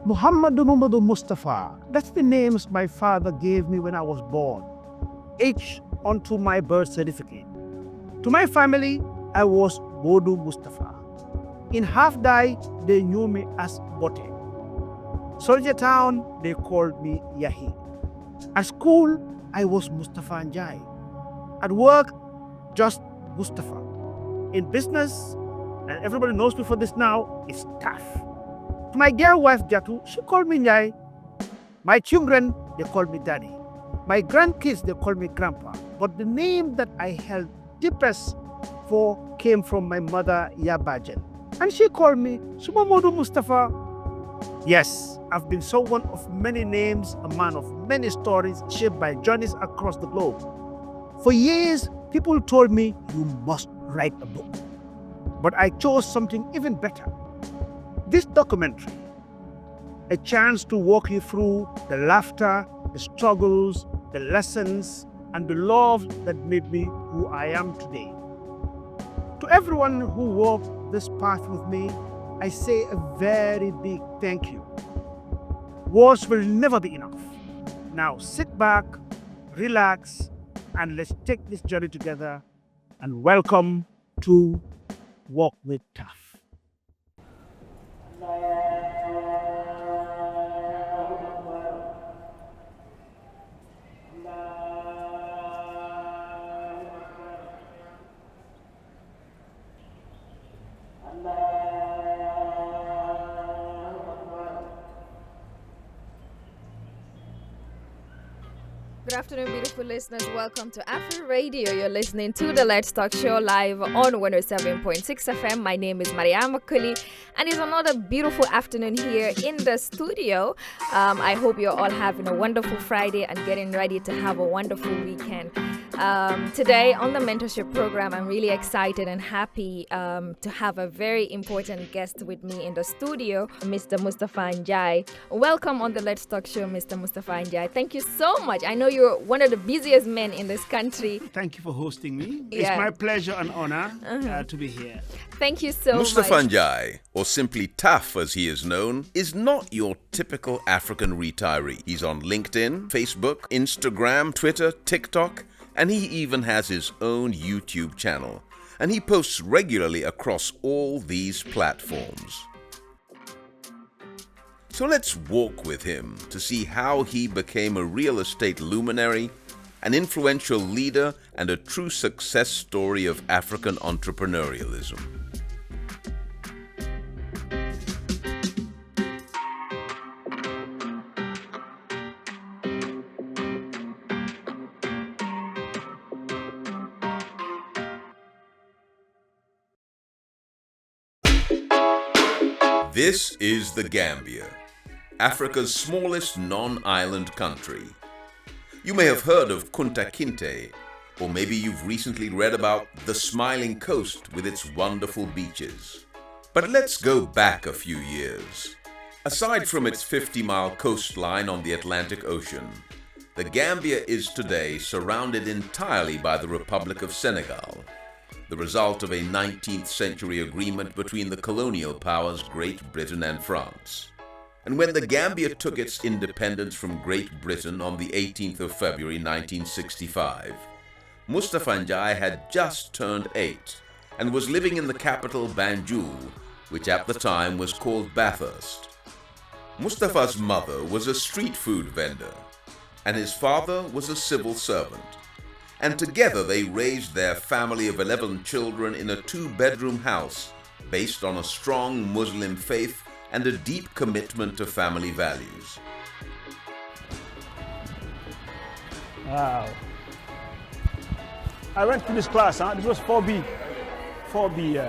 Muhammadu Mustafa, that's the names my father gave me when I was born, each onto my birth certificate. To my family, I was Bodu Mustafa. In Half Die, they knew me as Bote. Soldier Town, they called me Yahi. At school, I was Mustafa Njai. At work, just Mustafa. In business, and everybody knows me for this now, it's TAF. To my dear wife Jatu, she called me Njai. My children, they call me Daddy. My grandkids, they call me Grandpa. But the name that I held deepest for came from my mother, Yabajan. And she called me Sumamodu Mustafa. Yes, I've been someone of many names, a man of many stories, shaped by journeys across the globe. For years, people told me, you must write a book. But I chose something even better. This documentary, a chance to walk you through the laughter, the struggles, the lessons, and the love that made me who I am today. To everyone who walked this path with me, I say a very big thank you. Words will never be enough. Now sit back, relax, and let's take this journey together. And welcome to Walk with TAF. Good afternoon, beautiful listeners. Welcome to Afro Radio. You're listening to the Let's Talk Show live on 107.6 FM. My name is Mariam Makuli, and it's another beautiful afternoon here in the studio. I hope you're all having a wonderful Friday and getting ready to have a wonderful weekend. Today on the mentorship program, I'm really excited and happy to have a very important guest with me in the studio, Mr. Mustafa Njai. Welcome on the Let's Talk Show, Mr. Mustafa Njai. Thank you so much. I know you're one of the busiest men in this country. Thank you for hosting me. Yeah. It's my pleasure and honor to be here. Thank you so Mustafa much. Njai, or simply TAF as he is known, is not your typical African retiree. He's on LinkedIn, Facebook, Instagram, Twitter, TikTok, and he even has his own YouTube channel. And he posts regularly across all these platforms. So let's walk with him to see how he became a real estate luminary, an influential leader, and a true success story of African entrepreneurialism. This is the Gambia, Africa's smallest non-island country. You may have heard of Kunta Kinte, or maybe you've recently read about the Smiling Coast with its wonderful beaches. But let's go back a few years. Aside from its 50-mile coastline on the Atlantic Ocean, the Gambia is today surrounded entirely by the Republic of Senegal, the result of a 19th century agreement between the colonial powers Great Britain and France. And when the Gambia took its independence from Great Britain on the 18th of February 1965, Mustafa Njai had just turned 8 and was living in the capital Banjul, which at the time was called Bathurst. Mustafa's mother was a street food vendor, and his father was a civil servant. And together they raised their family of 11 children in a 2-bedroom house based on a strong Muslim faith and a deep commitment to family values. Wow. I went to this class, this was 4B. 4B,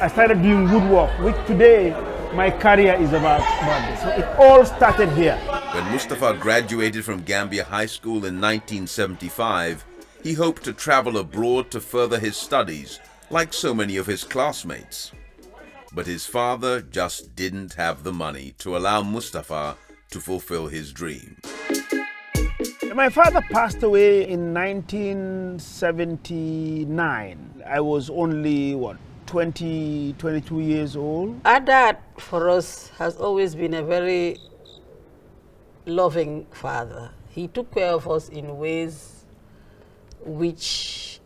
I started doing woodwork, which today my career is about this. So it all started here. When Mustafa graduated from Gambia High School in 1975, he hoped to travel abroad to further his studies, like so many of his classmates. But his father just didn't have the money to allow Mustafa to fulfill his dream. My father passed away in 1979. I was only, 12 20, 22 years old. Our dad, for us, has always been a very loving father. He took care of us in ways which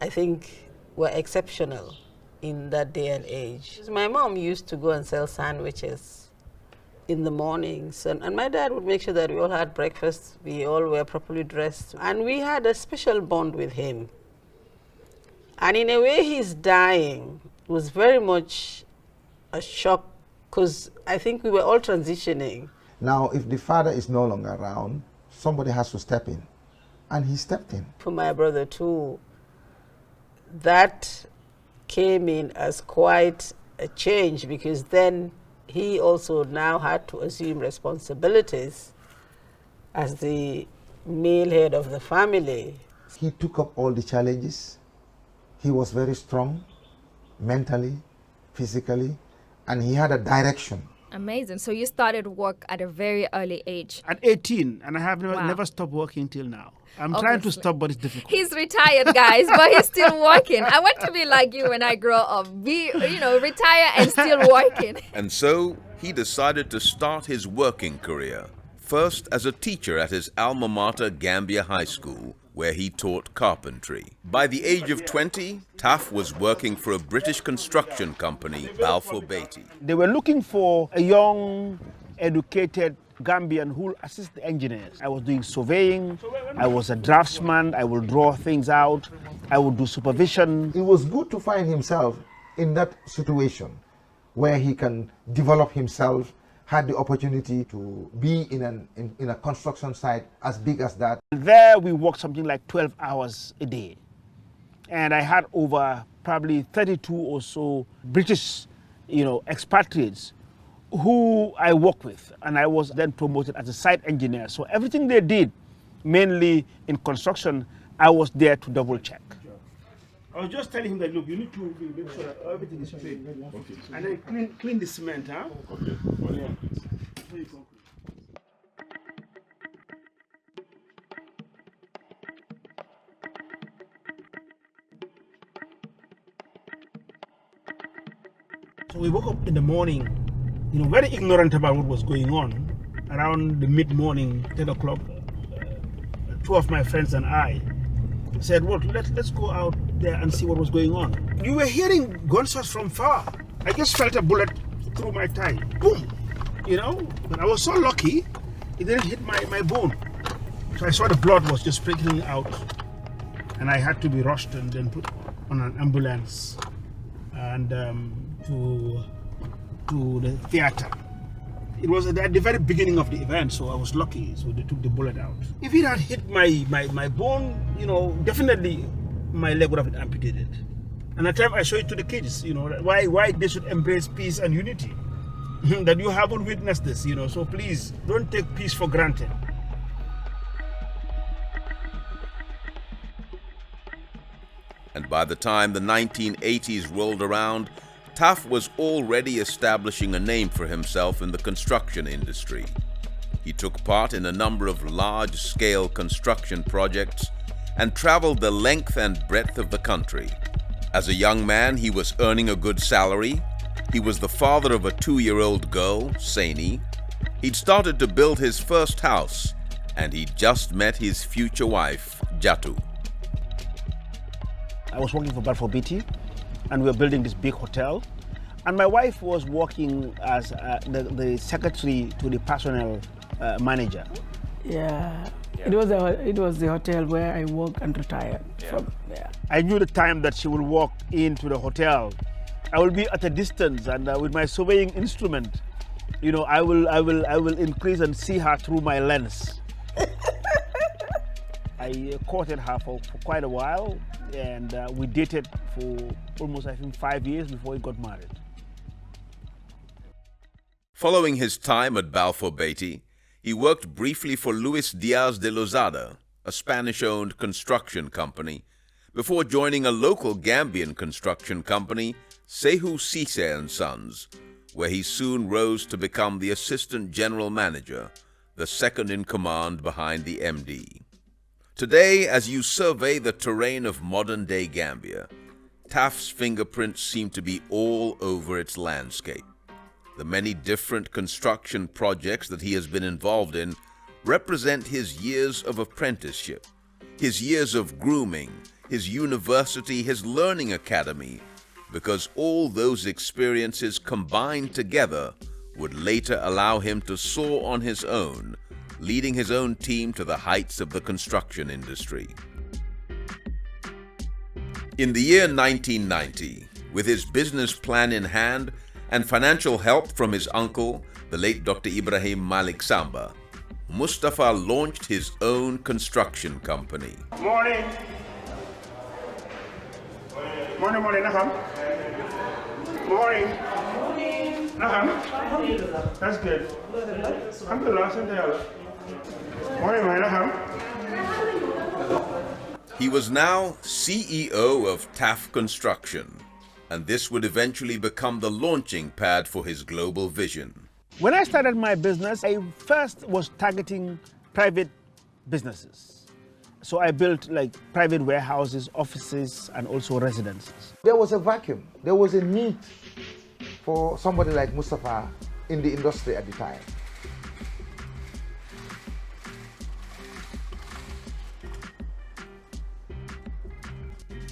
I think were exceptional in that day and age. My mom used to go and sell sandwiches in the mornings, and my dad would make sure that we all had breakfast, we all were properly dressed, and we had a special bond with him. And in a way, his dying was very much a shock, because I think we were all transitioning. Now, if the father is no longer around, somebody has to step in. And he stepped in. For my brother too, that came in as quite a change, because then he also now had to assume responsibilities as the male head of the family. He took up all the challenges. He was very strong, mentally, physically, and he had a direction. Amazing. So you started work at a very early age. At 18, and I have never, Wow. never stopped working till now. I'm trying to Obviously. stop, but it's difficult. He's retired, guys, but he's still working. I want to be like you when I grow up. Be, retire and still working. And so he decided to start his working career, first as a teacher at his alma mater, Gambia High School, where he taught carpentry. By the age of 20, TAF was working for a British construction company, Balfour Beatty. They were looking for a young, educated Gambian who will assist the engineers. I was doing surveying, I was a draftsman, I will draw things out, I would do supervision. It was good to find himself in that situation where he can develop himself, had the opportunity to be in a construction site as big as that. There we worked something like 12 hours a day. And I had over probably 32 or so British, expatriates who I worked with. And I was then promoted as a site engineer. So everything they did, mainly in construction, I was there to double check. I was just telling him that, look, you need to make sure that everything is straight. Okay. And then clean the cement, huh? Okay. Yeah. So we woke up in the morning, very ignorant about what was going on. Around the mid-morning, 10 o'clock, two of my friends and I said, well, let's go out there and see what was going on. You were hearing gunshots from far. I just felt a bullet through my thigh. Boom! But I was so lucky, it didn't hit my bone. So I saw the blood was just sprinkling out. And I had to be rushed and then put on an ambulance and to the theater. It was at the very beginning of the event, so I was lucky. So they took the bullet out. If it had hit my bone, definitely my leg would have been amputated. And at the time I show it to the kids, why they should embrace peace and unity. That you haven't witnessed this, so please don't take peace for granted. And by the time the 1980s rolled around, TAF was already establishing a name for himself in the construction industry. He took part in a number of large-scale construction projects and traveled the length and breadth of the country. As a young man, he was earning a good salary. He was the father of a 2-year-old girl, Saini. He'd started to build his first house, and he'd just met his future wife, Jatu. I was working for Balfour Beatty, and we were building this big hotel. And my wife was working as the secretary to the personnel manager. Yeah. It was the hotel where I worked and retired from. Yeah. I knew the time that she would walk into the hotel. I will be at a distance, and with my surveying instrument, I will increase and see her through my lens. I courted her for quite a while, and we dated for almost, I think, 5 years before we got married. Following his time at Balfour Beatty, he worked briefly for Luis Diaz de Lozada, a Spanish-owned construction company, before joining a local Gambian construction company, Sehu Cisse & Sons, where he soon rose to become the assistant general manager, the second in command behind the MD. Today, as you survey the terrain of modern-day Gambia, TAF's fingerprints seem to be all over its landscape. The many different construction projects that he has been involved in represent his years of apprenticeship, his years of grooming, his university, his learning academy, because all those experiences combined together would later allow him to soar on his own, leading his own team to the heights of the construction industry. In the year 1990, with his business plan in hand and financial help from his uncle, the late Dr. Ibrahim Malik Samba, Mustafa launched his own construction company. Morning. Morning, morning, Naham. Morning. Naham. That's good. I'm the last one there. Morning, Naham. He was now CEO of TAF Construction, and this would eventually become the launching pad for his global vision. When I started my business, I first was targeting private businesses. So I built like private warehouses, offices, and also residences. There was a vacuum. There was a need for somebody like Mustafa in the industry at the time.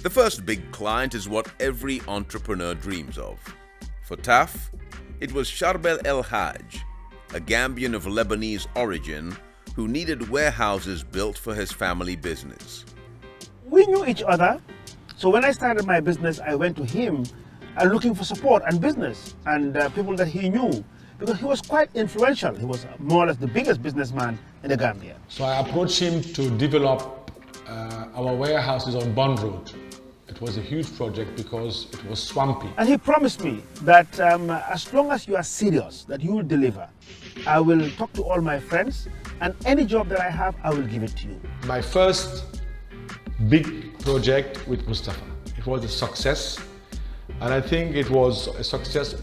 The first big client is what every entrepreneur dreams of. For TAF, it was Charbel El Haj, a Gambian of Lebanese origin who needed warehouses built for his family business. We knew each other, so when I started my business, I went to him looking for support and business and people that he knew, because he was quite influential. He was more or less the biggest businessman in the Gambia. So I approached him to develop our warehouses on Bond Road. It was a huge project because it was swampy. And he promised me that as long as you are serious, that you will deliver. I will talk to all my friends, and any job that I have, I will give it to you. My first big project with Mustafa. It was a success, and I think it was a success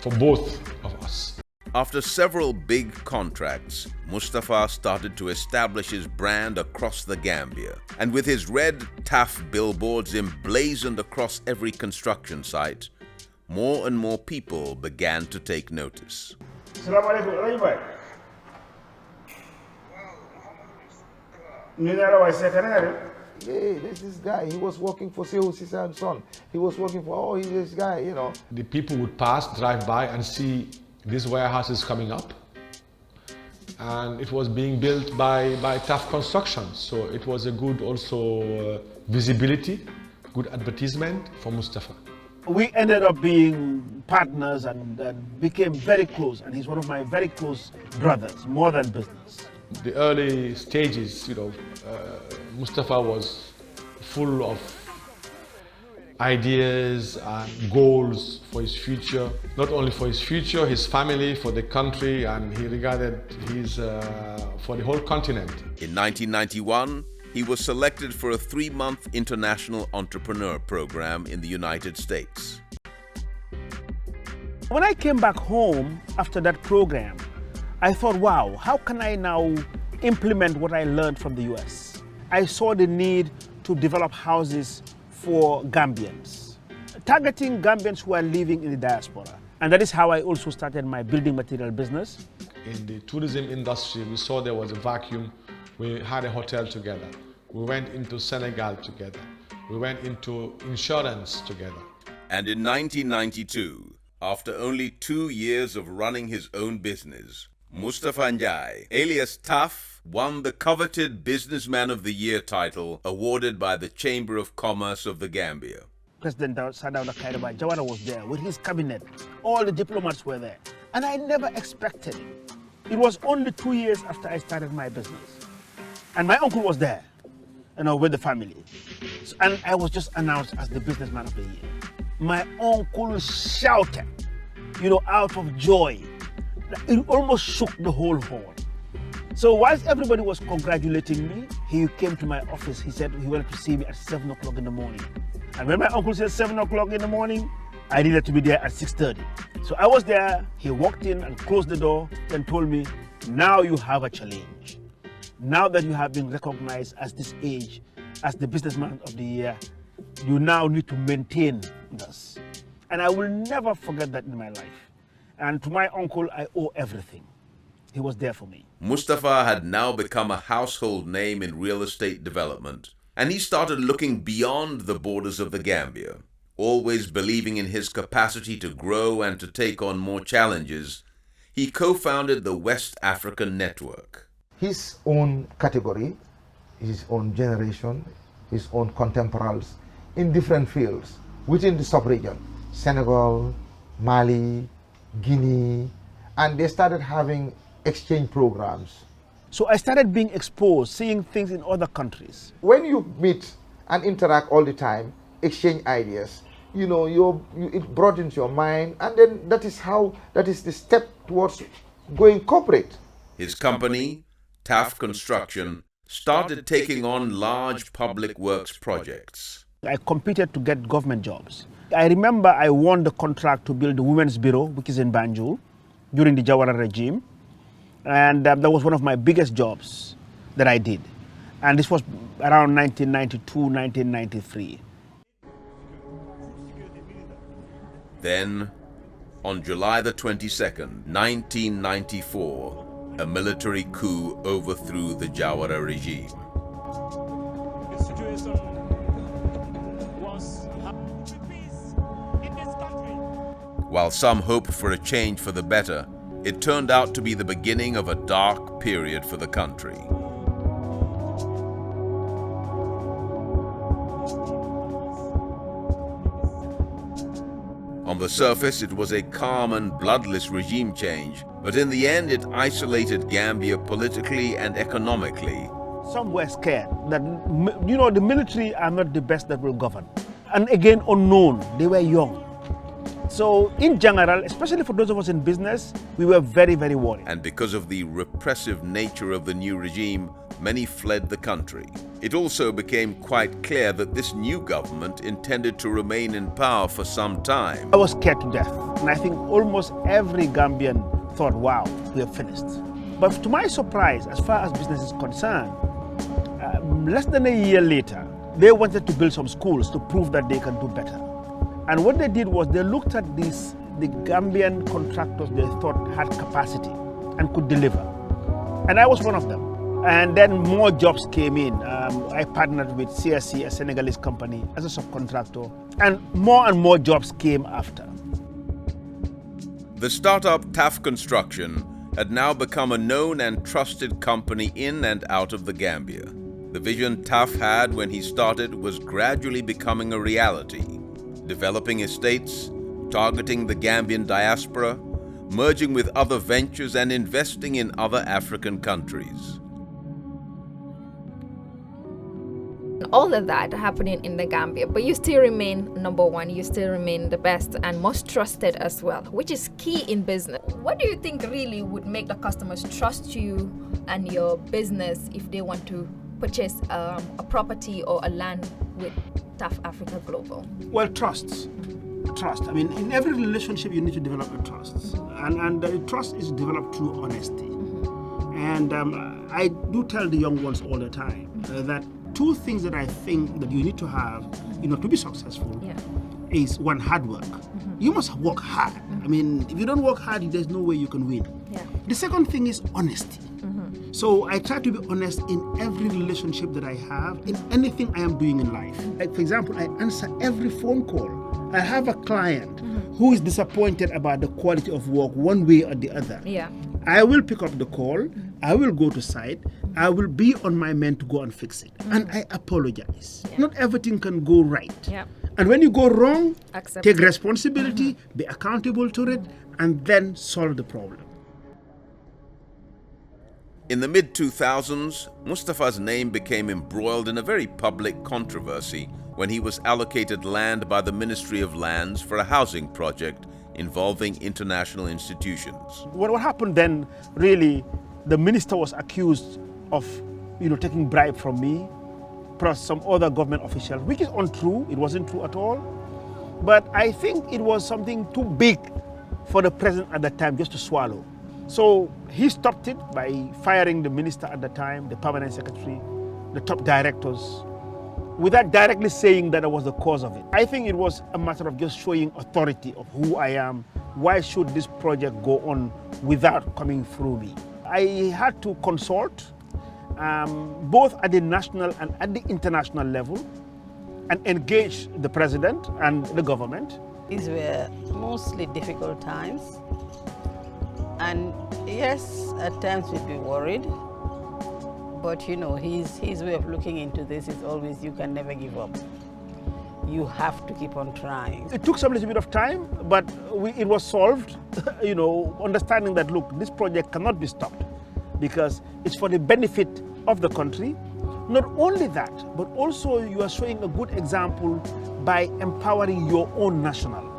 for both of us. After several big contracts, Mustafa started to establish his brand across the Gambia. And with his red TAF billboards emblazoned across every construction site, more and more people began to take notice. Assalamu alaikum. Hey, this guy, he was working for Sehu Sisa and Son. He was working for, he's this guy, you know. The people would pass, drive by and see this warehouse is coming up. And it was being built by TAF Construction. So it was a good also visibility, good advertisement for Mustafa. We ended up being partners and became very close. And he's one of my very close brothers, more than business. The early stages, Mustafa was full of ideas and goals for his future, not only for his future, his family, for the country, and he regarded his for the whole continent. In 1991, he was selected for a 3-month international entrepreneur program in the United States. When I came back home after that program, I thought, wow, how can I now implement what I learned from the US? I saw the need to develop houses for Gambians, targeting Gambians who are living in the diaspora. And that is how I also started my building material business. In the tourism industry, we saw there was a vacuum. We had a hotel together. We went into Senegal together. We went into insurance together. And in 1992, after only 2 years of running his own business, Mustafa Njai, alias TAF, won the coveted Businessman of the Year title awarded by the Chamber of Commerce of the Gambia. President Sadauna Kairaba Jawara was there with his cabinet. All the diplomats were there. And I never expected it. It was only 2 years after I started my business. And my uncle was there, with the family. And I was just announced as the Businessman of the Year. My uncle shouted, out of joy. It almost shook the whole hall. So whilst everybody was congratulating me, he came to my office. He said he wanted to see me at 7 o'clock in the morning. And when my uncle said 7 o'clock in the morning, I needed to be there at 6:30. So I was there. He walked in and closed the door and told me, now you have a challenge. Now that you have been recognized at this age as the Businessman of the Year, you now need to maintain this. And I will never forget that in my life. And to my uncle, I owe everything. He was there for me. Mustafa had now become a household name in real estate development, and he started looking beyond the borders of the Gambia. Always believing in his capacity to grow and to take on more challenges, he co-founded the West African Network. His own category, his own generation, his own contemporaries in different fields within the sub-region, Senegal, Mali, Guinea, and they started having exchange programs. So I started being exposed, seeing things in other countries. When you meet and interact all the time, exchange ideas, it broadens your mind, and then that is the step towards going corporate. His company, TAF Construction, started taking on large public works projects. I competed to get government jobs. I remember I won the contract to build the Women's Bureau, which is in Banjul, during the Jawara regime. And that was one of my biggest jobs that I did. And this was around 1992, 1993. Then, on July the 22nd, 1994, a military coup overthrew the Jawara regime. The situation was peace in this country. While some hoped for a change for the better, it turned out to be the beginning of a dark period for the country. On the surface, it was a calm and bloodless regime change, but in the end, it isolated Gambia politically and economically. Some were scared that, the military are not the best that will govern. And again, unknown, they were young. So in general, especially for those of us in business, we were very, very worried. And because of the repressive nature of the new regime, many fled the country. It also became quite clear that this new government intended to remain in power for some time. I was scared to death. And I think almost every Gambian thought, wow, we are finished. But to my surprise, as far as business is concerned, less than a year later, they wanted to build some schools to prove that they can do better. And what they did was they looked at the Gambian contractors they thought had capacity and could deliver. And I was one of them. And then more jobs came in. I partnered with CSC, a Senegalese company, as a subcontractor. And more jobs came after. The startup TAF Construction had now become a known and trusted company in and out of the Gambia. The vision TAF had when he started was gradually becoming a reality. Developing estates, targeting the Gambian diaspora, merging with other ventures and investing in other African countries. All of that happening in the Gambia, but you still remain number one, you still remain the best and most trusted as well, which is key in business. What do you think really would make the customers trust you and your business if they want to purchase a property or a land with TAF Africa Global? Well, trust. I mean, in every relationship, you need to develop a trust. And the trust is developed through honesty. And I do tell the young ones all the time that two things that I think that you need to have, to be successful is one, hard work. You must work hard. I mean, if you don't work hard, there's no way you can win. The second thing is honesty. So I try to be honest in every relationship that I have, in anything I am doing in life. Like, for example, I answer every phone call. I have a client who is disappointed about the quality of work one way or the other. I will pick up the call, I will go to site, I will be on my men to go and fix it. And I apologize. Not everything can go right. And when you go wrong, take responsibility, be accountable to it, and then solve the problem. In the mid-2000s, Mustafa's name became embroiled in a very public controversy when he was allocated land by the Ministry of Lands for a housing project involving international institutions. What happened then, really, the minister was accused of, taking bribe from me, plus some other government officials, which is untrue. It wasn't true at all. But I think it was something too big for the president at that time just to swallow. So he stopped it by firing the minister at the time, the permanent secretary, the top directors. without directly saying that I was the cause of it. I think it was a matter of just showing authority of who I am. Why should this project go on without coming through me? I had to consult both at the national and at the international level and engage the president and the government. These were mostly difficult times. And yes, at times we'd be worried. But you know, his way of looking into this is always, you can never give up. You have to keep on trying. It took some little bit of time, but it was solved, you know, understanding that, look, this project cannot be stopped because it's for the benefit of the country. Not only that, but also you are showing a good example by empowering your own national.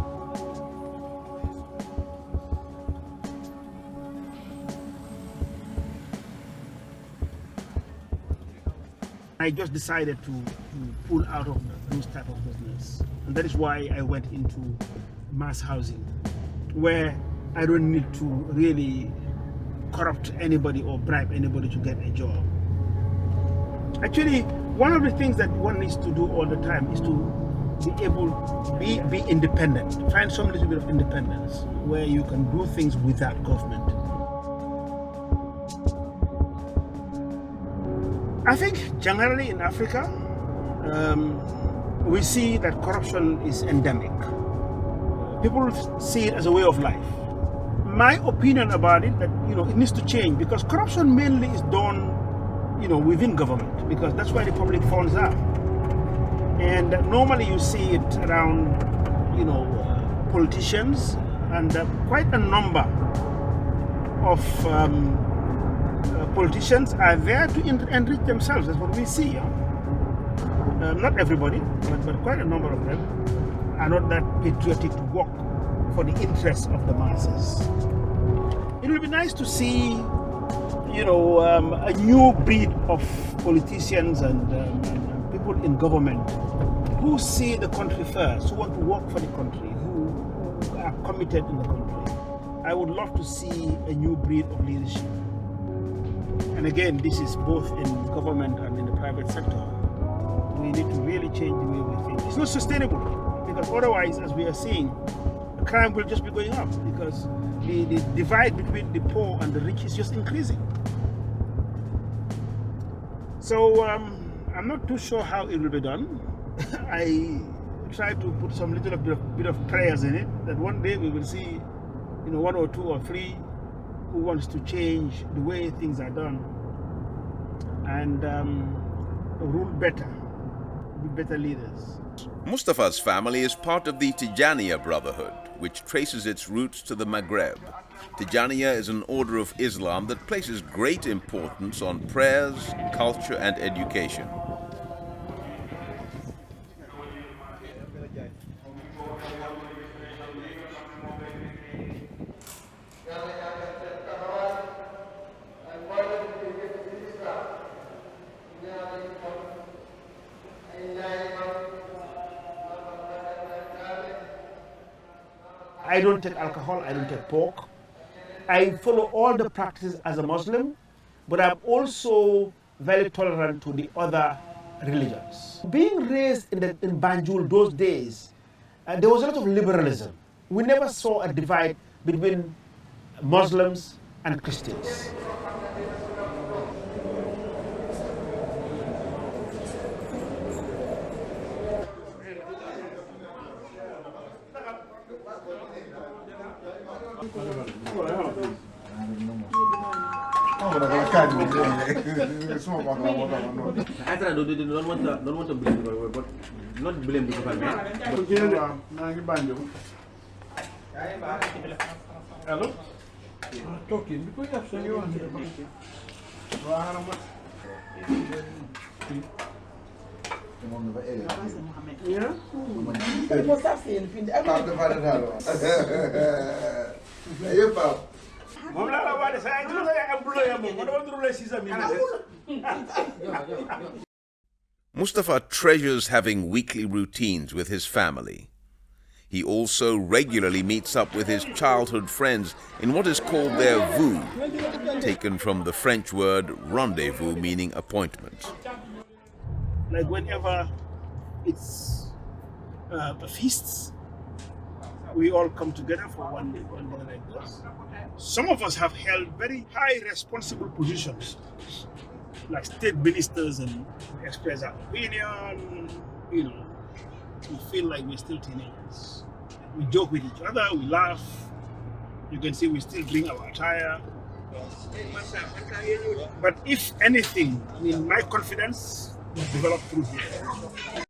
I just decided to pull out of those type of business. And that is why I went into mass housing, where I don't need to really corrupt anybody or bribe anybody to get a job. Actually, one of the things that one needs to do all the time is to be able to be independent. Find some little bit of independence where you can do things without government. I think generally in Africa, we see that corruption is endemic. People see it as a way of life. My opinion about it, that it needs to change, because corruption mainly is done, within government, because that's where the public funds are. And normally you see it around, politicians, and quite a number of politicians are there to enrich themselves. That's what we see. Not everybody, but quite a number of them are not that patriotic to work for the interests of the masses. It will be nice to see, a new breed of politicians and people in government who see the country first, who want to work for the country, who are committed in the country. I would love to see a new breed of leadership. And again, this is both in government and in the private sector. We need to really change the way we think. It's not sustainable, because otherwise, as we are seeing, crime will just be going up, because the divide between the poor and the rich is just increasing. So I'm not too sure how it will be done. I try to put some little bit of prayers in it, that one day we will see, one or two or three who wants to change the way things are done and rule better, be better leaders. Mustafa's family is part of the Tijaniya Brotherhood, which traces its roots to the Maghreb. Tijaniya is an order of Islam that places great importance on prayers, culture, and education. I don't take alcohol, I don't take pork. I follow all the practices as a Muslim, but I'm also very tolerant to the other religions. Being raised in Banjul those days, there was a lot of liberalism. We never saw a divide between Muslims and Christians. I don't want to blame her, but not blame the government. Hello? Talking because you have to you Yeah? You must have seen Mustafa treasures having weekly routines with his family. He also regularly meets up with his childhood friends in what is called their vue, taken from the French word rendezvous, meaning appointment. Like whenever it's a feast. We all come together for one day like this. Some of us have held very high responsible positions, like state ministers, and express our opinion. You know, we feel like we're still teenagers. We joke with each other, we laugh. You can see we still bring our attire. But if anything, I mean, my confidence was developed through here.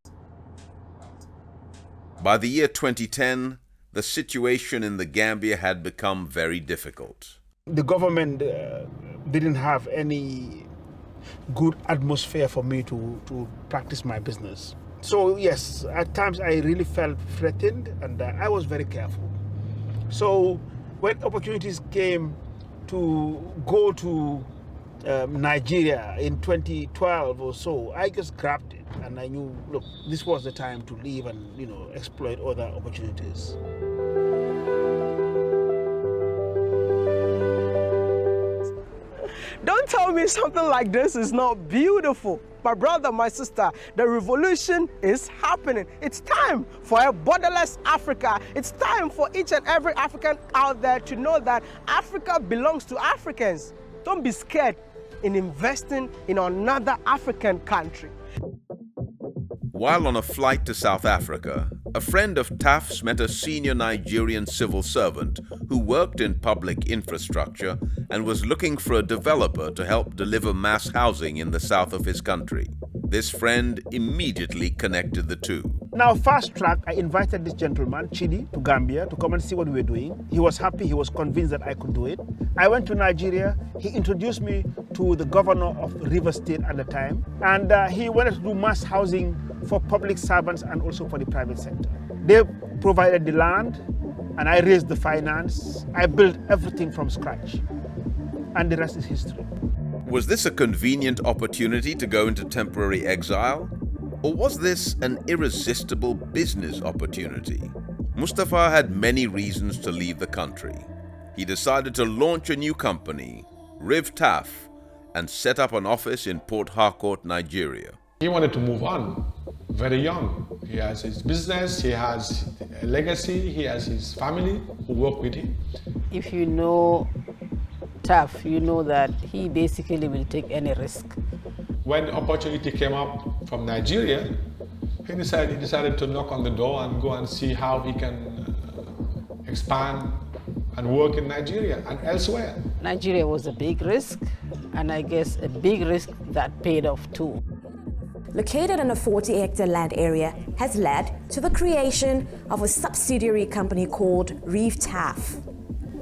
By the year 2010, the situation in the Gambia had become very difficult. The government didn't have any good atmosphere for me to practice my business. So yes, at times I really felt threatened, and I was very careful. So when opportunities came to go to Nigeria in 2012 or so, I just grabbed it, and I knew, look, this was the time to leave and, you know, exploit other opportunities. Don't tell me something like this is not beautiful. My brother, my sister, the revolution is happening. It's time for a borderless Africa. It's time for each and every African out there to know that Africa belongs to Africans. Don't be scared in investing in another African country. While on a flight to South Africa, a friend of TAF's met a senior Nigerian civil servant who worked in public infrastructure and was looking for a developer to help deliver mass housing in the south of his country. This friend immediately connected the two. Now, fast track, I invited this gentleman, Chidi, to Gambia to come and see what we were doing. He was happy, he was convinced that I could do it. I went to Nigeria, he introduced me to the governor of River State at the time, and he wanted to do mass housing for public servants and also for the private sector. They provided the land, and I raised the finance. I built everything from scratch, and the rest is history. Was this a convenient opportunity to go into temporary exile? Or was this an irresistible business opportunity? Mustafa had many reasons to leave the country. He decided to launch a new company, TAF, and set up an office in Port Harcourt, Nigeria. He wanted to move on very young. He has his business, he has a legacy, he has his family who work with him. If you know TAF, you know that he basically will take any risk. When the opportunity came up from Nigeria, he decided to knock on the door and go and see how he can expand and work in Nigeria and elsewhere. Nigeria was a big risk, and I guess a big risk that paid off too. Located in a 40-hectare land area, has led to the creation of a subsidiary company called TAF.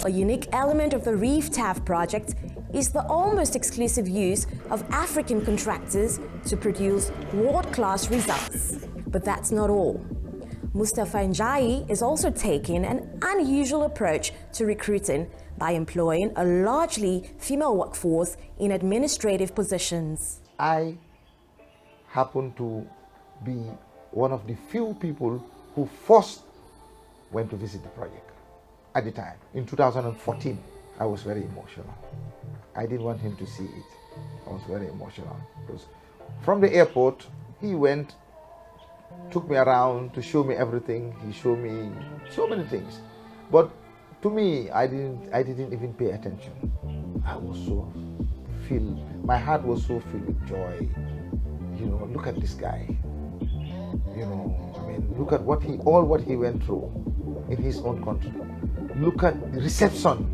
A unique element of the TAF project is the almost exclusive use of African contractors to produce world-class results. But that's not all. Mustafa Njayi is also taking an unusual approach to recruiting by employing a largely female workforce in administrative positions. I happen to be one of the few people who first went to visit the project at the time. In 2014, I was very emotional. I didn't want him to see it. I was very emotional. Because from the airport, he went, took me around to show me everything. He showed me so many things. But to me, I didn't even pay attention. I was so filled, my heart was so filled with joy. You know, look at this guy. You know, I mean, look at all what he went through in his own country. Look at the reception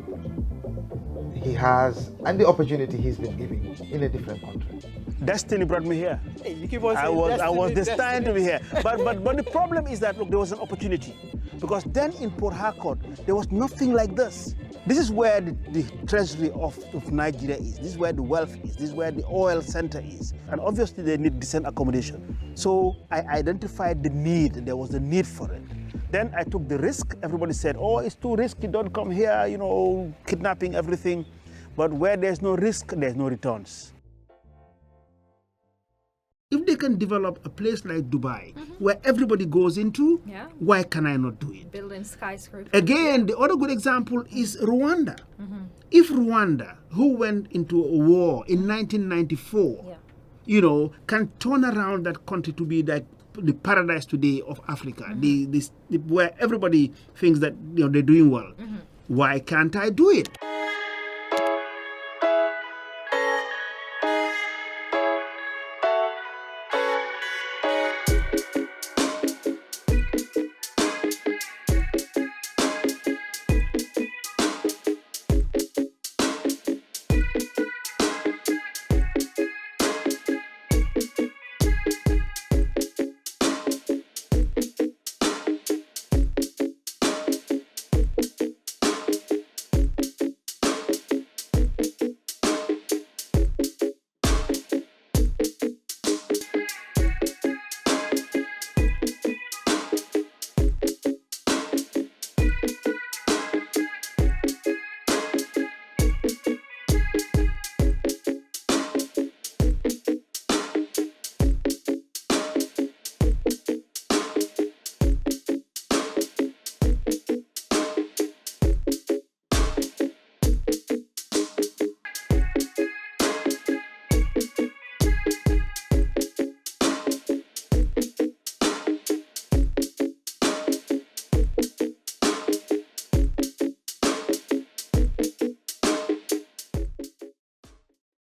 he has and the opportunity he's been given in a different country. Destiny brought me here. Hey, you keep on saying I was destiny. destined to be here. But the problem is that, look, there was an opportunity. Because then in Port Harcourt, there was nothing like this. This is where the treasury of Nigeria is. This is where the wealth is. This is where the oil center is. And obviously they need decent accommodation. So I identified the need. There was a need for it. Then I took the risk. Everybody said, oh, it's too risky. Don't come here, you know, kidnapping, everything. But where there's no risk, there's no returns. If they can develop a place like Dubai, where everybody goes into, why can I not do it? Building skyscrapers. Again, the other good example is Rwanda. If Rwanda, who went into a war in 1994, you know, can turn around that country to be like the paradise today of Africa, where everybody thinks that they're doing well. Why can't I do it?